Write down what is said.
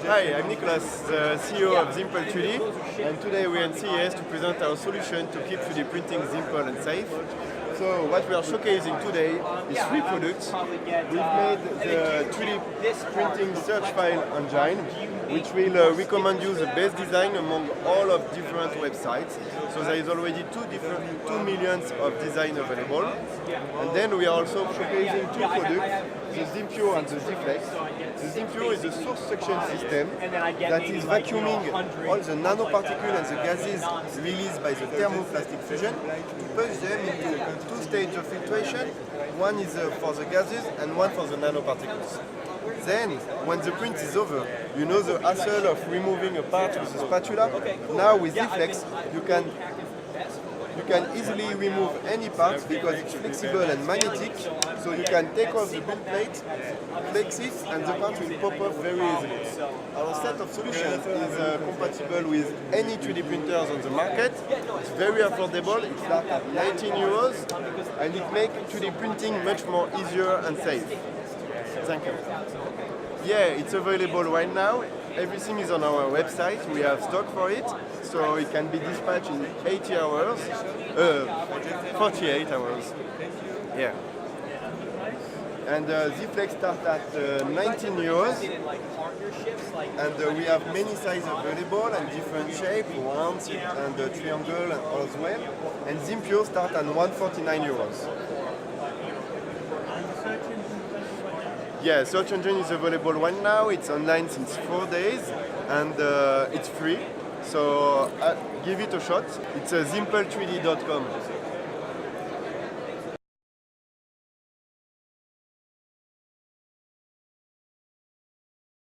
Hi, I'm Nicolas, the CEO of Zimple 3D, and today we're in CES to present our solution to keep 3D printing simple and safe. So what we are showcasing today is 3 products. We've made the 3D printing search file engine, which will recommend you the best design among all of different websites. So there is already 2 million of design available. And then we are also showcasing 2 products, the Zimpure and the Ziflex. The Zimpure is a source suction system that is vacuuming all the nanoparticles and the gases released by the thermoplastic fusion to push them into 2 stages of filtration. One is for the gases and one for the nanoparticles. Then, when the print is over, you know the hassle of removing a part with a spatula. Now with Ziflex, you can easily remove any part because it's flexible and magnetic, so you can take off the build plate, flex it, and the part will pop off very easily. Our set of solutions is compatible with any 3D printers on the market. It's very affordable, it starts at 19 euros, and it makes 3D printing much more easier and safe. Thank you. Yeah, it's available right now. Everything is on our website. We have stock for it, so it can be dispatched in 80 hours, 48 hours. Yeah. And Ziflex starts at 19 euros, and we have many sizes available and different shapes, round and triangle as well. And Zimpure starts at 149 euros. Yeah, search engine is available right now. It's online since 4 days, and it's free. So give it a shot. It's zimple3d.com.